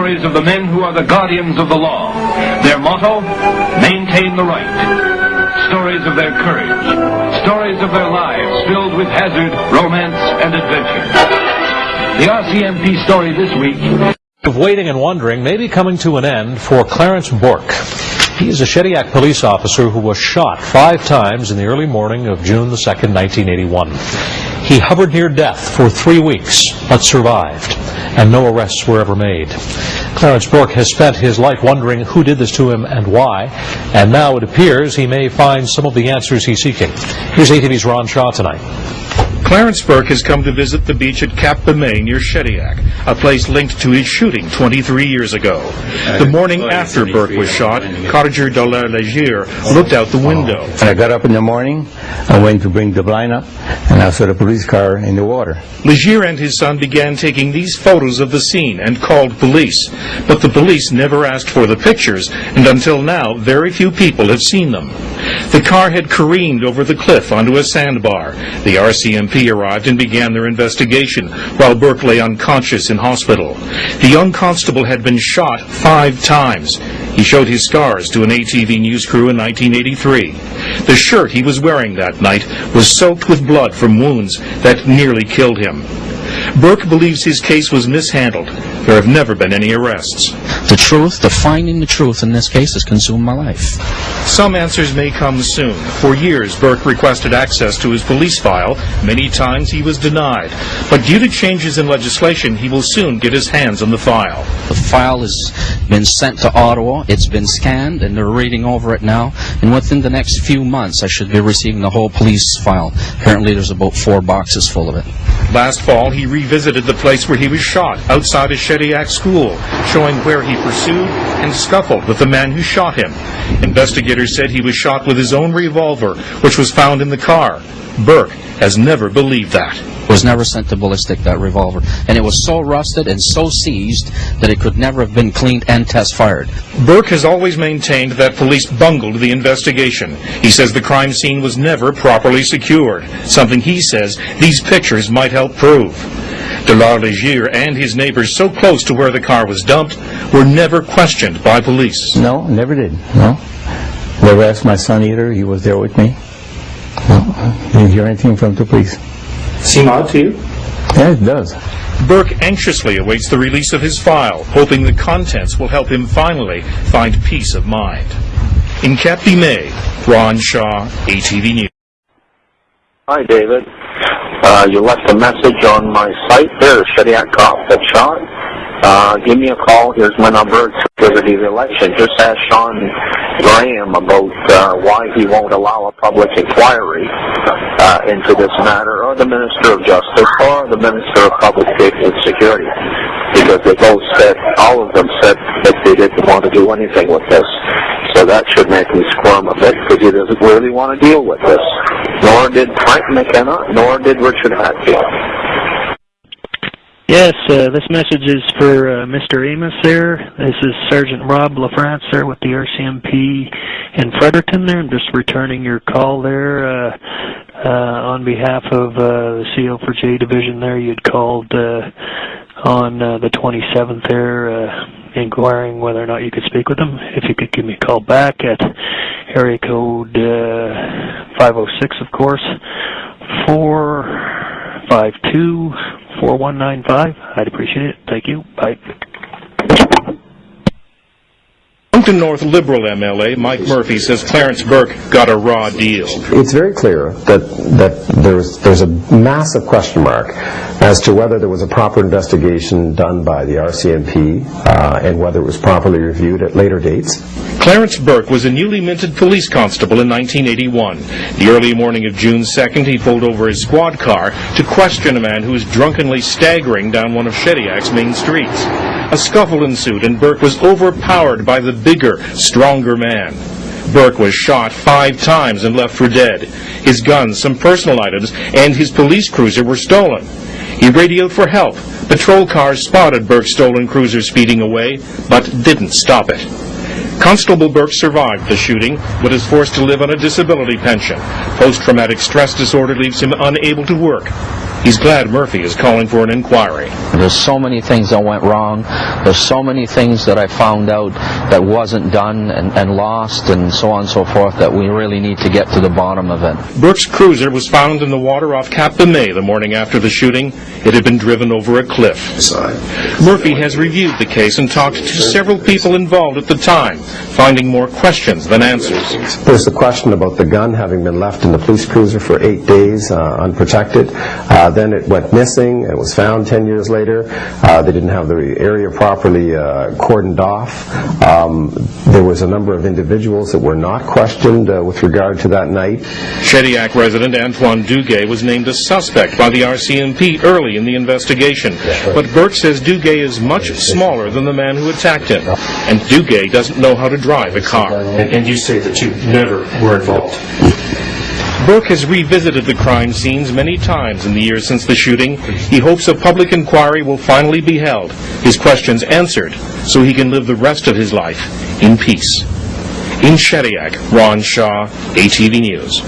stories of the men who are the guardians of the law. Their motto, maintain the right. Stories of their courage. Stories of their lives filled with hazard, romance, and adventure. The RCMP story this week. Of waiting and wondering may be coming to an end for Clarence Burke. He is a Shediac police officer who was shot 5 times in the early morning of June the 2nd, 1981. He hovered near death for 3 weeks, but survived, and no arrests were ever made. Clarence Burke has spent his life wondering who did this to him and why, and now it appears he may find some of the answers he's seeking. Here's ATV's Ron Shaw tonight. Clarence Burke has come to visit the beach at Cap May near Shediac, a place linked to his shooting 23 years ago. The morning after Burke was shot, cottager Dallaire Legier looked out the window. When I got up in the morning, I went to bring the blind up, and I saw the police car in the water. Legier and his son began taking these photos of the scene and called police. But the police never asked for the pictures, and until now, very few people have seen them. The car had careened over the cliff onto a sandbar. The Rcmp arrived and began their investigation, while Burke lay unconscious in hospital. The young constable had been shot 5 times. He showed his scars to an ATV news crew in 1983. The shirt he was wearing that night was soaked with blood from wounds that nearly killed him. Burke believes his case was mishandled. There have never been any arrests. The truth, finding the truth in this case has consumed my life. Some answers may come soon. For years, Burke requested access to his police file. Many times he was denied. But due to changes in legislation, he will soon get his hands on the file. The file has been sent to Ottawa. It's been scanned, and they're reading over it now. And within the next few months, I should be receiving the whole police file. Apparently, there's about 4 boxes full of it. Last fall, he revisited the place where he was shot, outside a Shediac school, showing where he pursued and scuffled with the man who shot him. Investigators said he was shot with his own revolver, which was found in the car. Burke has never believed that. It was never sent to ballistic, that revolver. And it was so rusted and so seized that it could never have been cleaned and test fired. Burke has always maintained that police bungled the investigation. He says the crime scene was never properly secured, something he says these pictures might help prove. Dallaire Legier and his neighbors so close to where the car was dumped were never questioned by police. No, never did. No. Never asked my son either. He was there with me. No. Didn't hear anything from the police. Seem odd to you? Yeah, it does. Burke anxiously awaits the release of his file, hoping the contents will help him finally find peace of mind. In Cap May, Ron Shaw, ATV News. Hi, David. You left a message on my site there, Shediac cop that shot. Give me a call. Here's my number. It's for the election. Just ask Sean Graham about why he won't allow a public inquiry into this matter, or the Minister of Justice, or the Minister of Public Safety and Security, because they both said, all of them said that they didn't want to do anything with this. So that should make me squirm a bit, because he doesn't really want to deal with this. Nor did Frank McKenna, nor did Richard Hatfield. Yes, this message is for Mr. Amos there. This is Sergeant Rob LaFrance there with the RCMP in Fredericton there. I'm just returning your call there on behalf of the CO4J division there. You'd called on the 27th there inquiring whether or not you could speak with them. If you could give me a call back at area code 506, of course, 452-4195. I'd appreciate it. Thank you. Bye. Moncton North Liberal MLA Mike Murphy says Clarence Burke got a raw deal. It's very clear that there's a massive question mark as to whether there was a proper investigation done by the RCMP and whether it was properly reviewed at later dates. Clarence Burke was a newly minted police constable in 1981. The early morning of June 2nd, he pulled over his squad car to question a man who was drunkenly staggering down one of Shediac's main streets. A scuffle ensued, and Burke was overpowered by the bigger, stronger man. Burke was shot 5 times and left for dead. His guns, some personal items, and his police cruiser were stolen. He radioed for help. Patrol cars spotted Burke's stolen cruiser speeding away, but didn't stop it. Constable Burke survived the shooting, but is forced to live on a disability pension. Post-traumatic stress disorder leaves him unable to work. He's glad Murphy is calling for an inquiry. There's so many things that went wrong. There's so many things that I found out that wasn't done and lost and so on and so forth that we really need to get to the bottom of it. Burke's cruiser was found in the water off Cap de May the morning after the shooting. It had been driven over a cliff. Murphy has reviewed the case and talked to several people involved at the time, finding more questions than answers. There's the question about the gun having been left in the police cruiser for 8 days unprotected. Then it went missing. It was found 10 years later. They didn't have the area properly cordoned off. There was a number of individuals that were not questioned with regard to that night. Shediac resident Antoine Duguay was named a suspect by the RCMP early in the investigation. But Burke says Duguay is much smaller than the man who attacked him. And Duguay doesn't know how to drive a car. And you say that you never were involved. Burke has revisited the crime scenes many times in the years since the shooting. He hopes a public inquiry will finally be held, his questions answered, so he can live the rest of his life in peace. In Shediac, Ron Shaw, ATV News.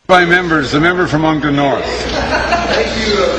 By members, the member from Moncton North.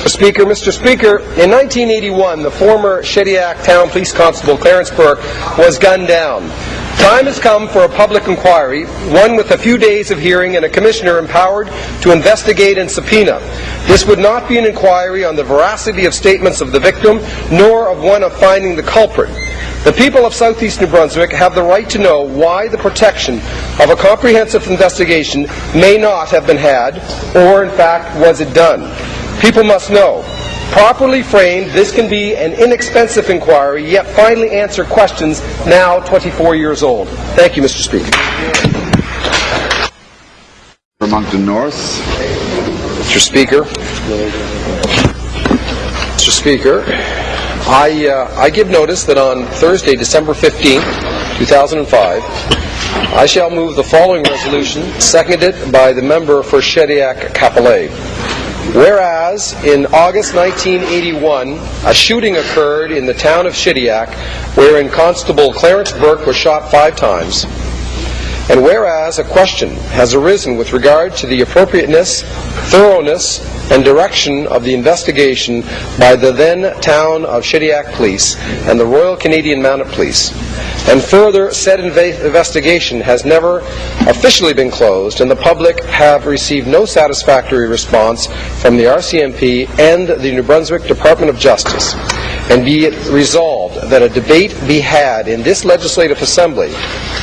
Mr. Speaker, in 1981, the former Shediac Town Police Constable Clarence Burke was gunned down. Time has come for a public inquiry, one with a few days of hearing and a commissioner empowered to investigate and subpoena. This would not be an inquiry on the veracity of statements of the victim, nor of one of finding the culprit. The people of southeast New Brunswick have the right to know why the protection of a comprehensive investigation may not have been had, or in fact, was it done. People must know. Properly framed, this can be an inexpensive inquiry, yet finally answer questions now 24 years old. Thank you, Mr. Speaker. For Moncton North. Mr. Speaker. Mr. Speaker, I give notice that on Thursday, December 15, 2005, I shall move the following resolution, seconded by the member for Shediac-Capellet. Whereas, in August 1981, a shooting occurred in the town of Shediac, wherein Constable Clarence Burke was shot 5 times. And whereas a question has arisen with regard to the appropriateness, thoroughness, and direction of the investigation by the then town of Shediac Police and the Royal Canadian Mounted Police. And further, said investigation has never officially been closed, and the public have received no satisfactory response from the RCMP and the New Brunswick Department of Justice. And be it resolved that a debate be had in this Legislative Assembly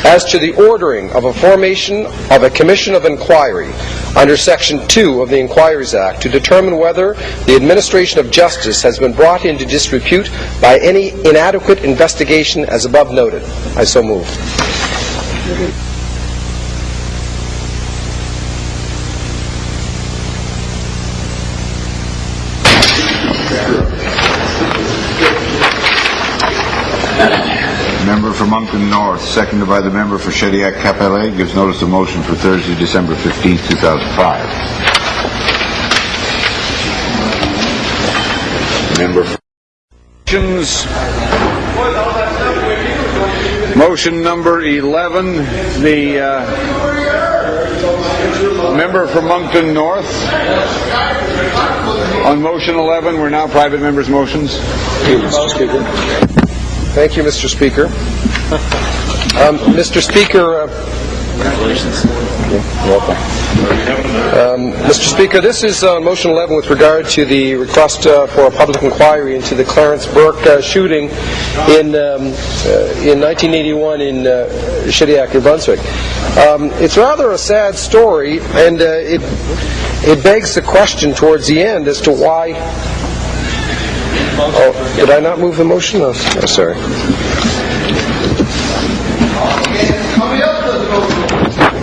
as to the ordering of a formation of a Commission of Inquiry under Section 2 of the Inquiries Act to determine whether the administration of justice has been brought into disrepute by any inadequate investigation as above noted. I so move. Member for Moncton North, seconded by the member for Shediac-Capellet, gives notice of motion for Thursday, December 15, 2005. Member for motion number 11, the member for Moncton North. On motion 11, we're now private members' motions. Mr. Speaker. Thank you, Mr. Speaker. Mr. Speaker, congratulations. Mr. Speaker, this is motion 11 with regard to the request for a public inquiry into the Clarence Burke shooting in 1981 in Shediac, New Brunswick. It's rather a sad story, and it begs the question towards the end as to why. Oh, did I not move the motion? Oh, sorry.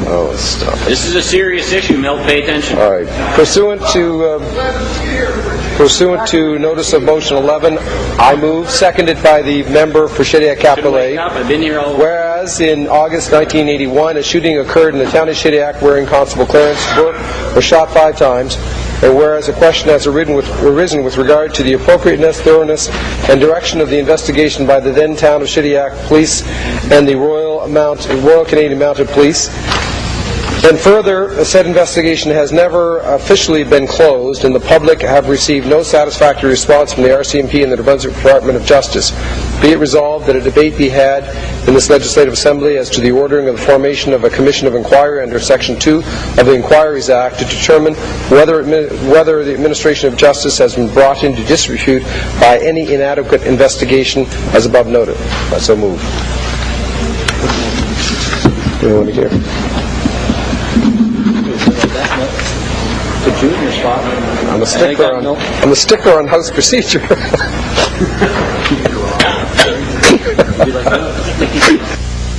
Oh, stop it. This is a serious issue, Milt. Pay attention. All right. Pursuant to notice of motion 11, I move, seconded by the member for Shediac-Capellet. I've been here all. Whereas in August 1981, a shooting occurred in the town of Shediac wherein Constable Clarence Burke was shot 5 times. And whereas a question has arisen with regard to the appropriateness, thoroughness, and direction of the investigation by the then town of Shediac Police and the Royal Canadian Mounted Police. And further, said investigation has never officially been closed, and the public have received no satisfactory response from the RCMP and the New Brunswick Department of Justice. Be it resolved that a debate be had in this Legislative Assembly as to the ordering of the formation of a Commission of Inquiry under Section 2 of the Inquiries Act to determine whether the administration of justice has been brought into disrepute by any inadequate investigation as above noted. So moved. Anyone here? I'm a sticker on House procedure.